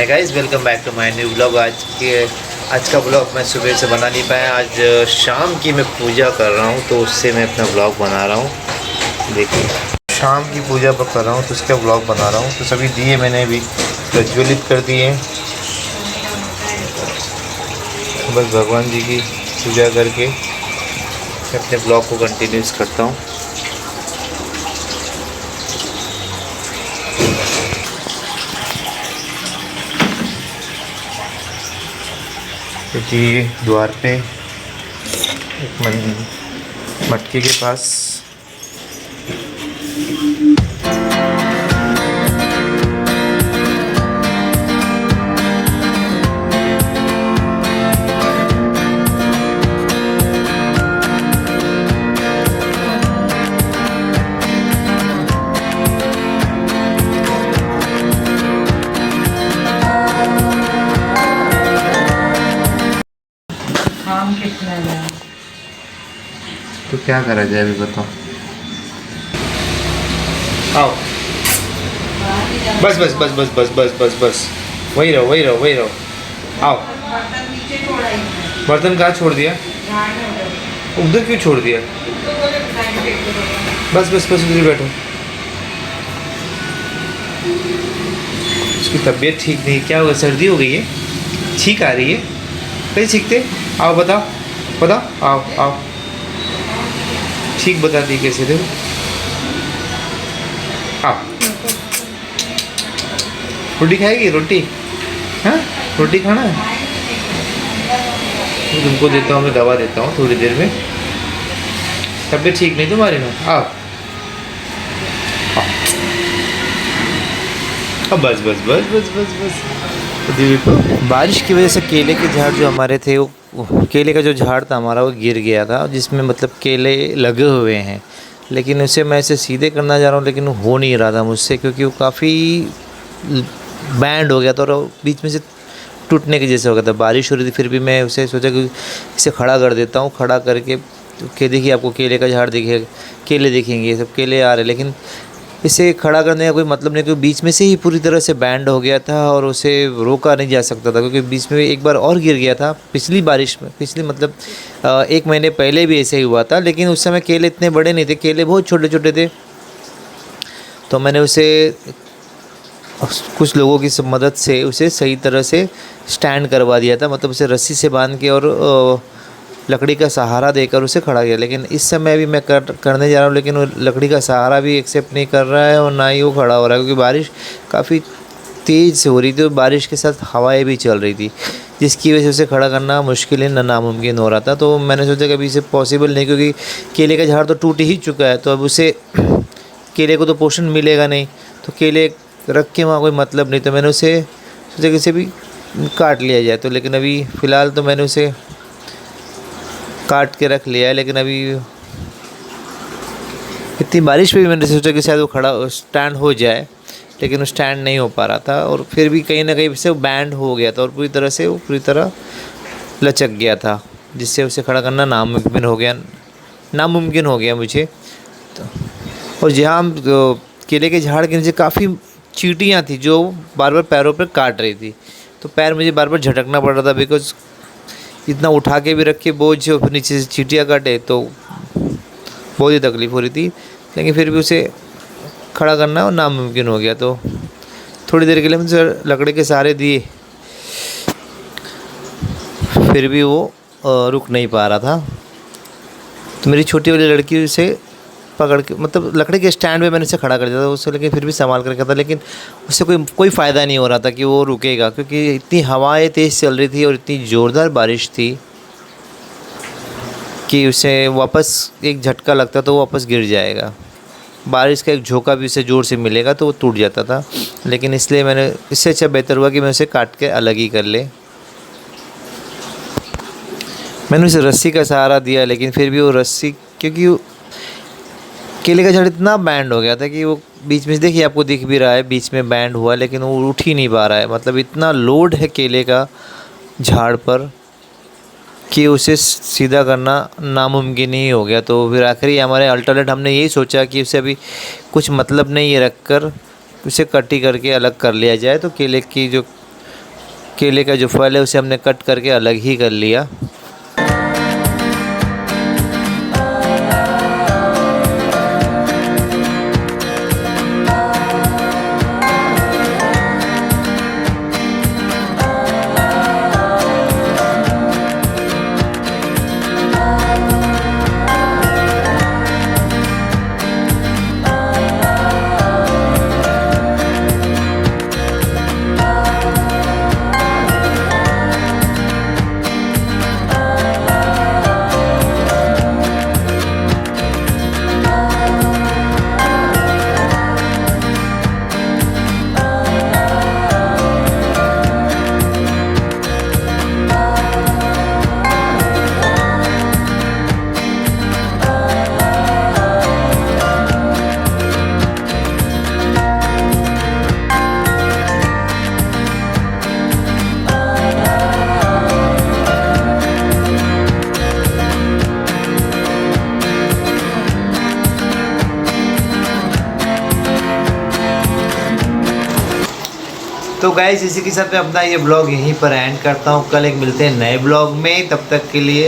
Hi guys, welcome back to my new blog. आज का blog मैं सुबह से बना नहीं पाया। आज शाम की मैं पूजा कर रहा हूँ तो उससे मैं अपना ब्लॉग बना रहा हूँ। देखिए, शाम की पूजा पर कर रहा हूँ तो उसका ब्लॉग बना रहा हूँ। तो सभी दिए मैंने अभी प्रज्वलित कर दिए। बस भगवान जी की पूजा करके मैं अपने ब्लॉग को कंटिन्यूस करता हूँ। क्योंकि द्वार पे एक मटके के पास कितना है? तो क्या करा जाए अभी बताओ। आओ, बस बस बस बस बस बस बस बस वही रहो वही रहो वही रहो। आओ, बर्तन कहाँ छोड़ दिया? उधर क्यों छोड़ दिया? बस बस बस उधर बैठो। उसकी तबीयत ठीक नहीं, क्या हुआ? सर्दी हो गई है? छींक आ रही है? कैसे छींकते? आओ बताओ बताओ, आओ आओ, ठीक बता दी कैसे थे? आओ, रोटी खाएगी? रोटी? हाँ, रोटी खाना है? तुमको देता हूँ, मैं दवा देता हूँ थोड़ी देर में। तबीयत ठीक नहीं तुम्हारी ना? आओ अब बस बस बस बस बस बस। बारिश की वजह से केले के झाड़ जो हमारे थे, वो केले का जो झाड़ था हमारा वो गिर गया था, जिसमें मतलब केले लगे हुए हैं। लेकिन उसे मैं इसे सीधे करना जा रहा हूँ लेकिन हो नहीं रहा था मुझसे, क्योंकि वो काफ़ी बैंड हो गया था और बीच में से टूटने की जैसे हो गया था। बारिश हो रही थी, फिर भी मैं उसे सोचा कि इसे खड़ा कर देता हूँ। खड़ा करके के देखिए, आपको केले का झाड़ दिखेगा, केले दिखेंगे, ये सब केले आ रहे, लेकिन इसे खड़ा करने का कोई मतलब नहीं, क्योंकि बीच में से ही पूरी तरह से बैंड हो गया था और उसे रोका नहीं जा सकता था, क्योंकि बीच में एक बार और गिर गया था पिछली बारिश में। पिछली मतलब 1 महीने पहले भी ऐसे ही हुआ था, लेकिन उस समय केले इतने बड़े नहीं थे, केले बहुत छोटे छोटे थे। तो मैंने उसे कुछ लोगों की मदद से उसे सही तरह से स्टैंड करवा दिया था, मतलब उसे रस्सी से बांध के और लकड़ी का सहारा देकर उसे खड़ा किया। लेकिन इस समय भी मैं करने जा रहा हूँ, लेकिन वो लकड़ी का सहारा भी एक्सेप्ट नहीं कर रहा है और ना ही वो खड़ा हो रहा है, क्योंकि बारिश काफ़ी तेज़ से हो रही थी और बारिश के साथ हवाएं भी चल रही थी, जिसकी वजह से उसे खड़ा करना मुश्किल है, नामुमकिन हो रहा था। तो मैंने सोचा कि अभी इसे पॉसिबल नहीं, क्योंकि केले का झाड़ तो टूट ही चुका है, तो अब उसे केले को तो पोषण मिलेगा नहीं, तो केले रख के वहाँ कोई मतलब नहीं। तो मैंने उसे सोचा कि इसे भी काट लिया जाए। तो लेकिन अभी फ़िलहाल तो मैंने उसे काट के रख लिया है, लेकिन अभी इतनी बारिश में भी मैंने सोचा कि शायद वो खड़ा स्टैंड हो जाए, लेकिन वो स्टैंड नहीं हो पा रहा था और फिर भी कहीं ना कहीं से वो बैंड हो गया था और पूरी तरह से वो पूरी तरह लचक गया था, जिससे उसे खड़ा करना नामुमकिन हो गया मुझे। तो और जहाँ हम केले के झाड़ के नीचे काफ़ी चींटियाँ थी जो बार बार पैरों पर काट रही थी, तो पैर मुझे बार बार झटकना पड़ रहा था, बिकॉज इतना उठा के भी रखे बोझ और फिर नीचे से चींटियाँ काटे तो बहुत ही तकलीफ़ हो रही थी। लेकिन फिर भी उसे खड़ा करना नामुमकिन हो गया। तो थोड़ी देर के लिए मुझे लकड़ी के सहारे दिए, फिर भी वो रुक नहीं पा रहा था। तो मेरी छोटी वाली लड़की उसे पकड़ के, मतलब लकड़ी के स्टैंड पे मैंने उसे खड़ा कर दिया था उससे, लेकिन फिर भी संभाल कर रखा था, लेकिन उससे कोई फ़ायदा नहीं हो रहा था कि वो रुकेगा, क्योंकि इतनी हवाएं तेज़ चल रही थी और इतनी ज़ोरदार बारिश थी कि उसे वापस एक झटका लगता तो वो वापस गिर जाएगा। बारिश का एक झोंका भी उसे ज़ोर से मिलेगा तो वो टूट जाता था। लेकिन इसलिए मैंने, इससे अच्छा बेहतर हुआ कि मैं उसे काट के अलग ही कर ले। मैंने उसे रस्सी का सहारा दिया, लेकिन फिर भी वो रस्सी, क्योंकि केले का झाड़ इतना बैंड हो गया था कि वो बीच में, देखिए आपको दिख भी रहा है, बीच में बैंड हुआ, लेकिन वो उठ ही नहीं पा रहा है। मतलब इतना लोड है केले का झाड़ पर कि उसे सीधा करना नामुमकिन ही हो गया। तो फिर आखिरी हमारे अल्टरनेट हमने यही सोचा कि उसे अभी कुछ मतलब नहीं है रख कर उसे कटी करके अलग कर लिया जाए, तो केले की जो केले का जो फल है उसे हमने कट करके अलग ही कर लिया। तो गाइस इसी के साथ मैं अपना ये ब्लॉग यहीं पर एंड करता हूँ। कल एक मिलते हैं नए ब्लॉग में, तब तक के लिए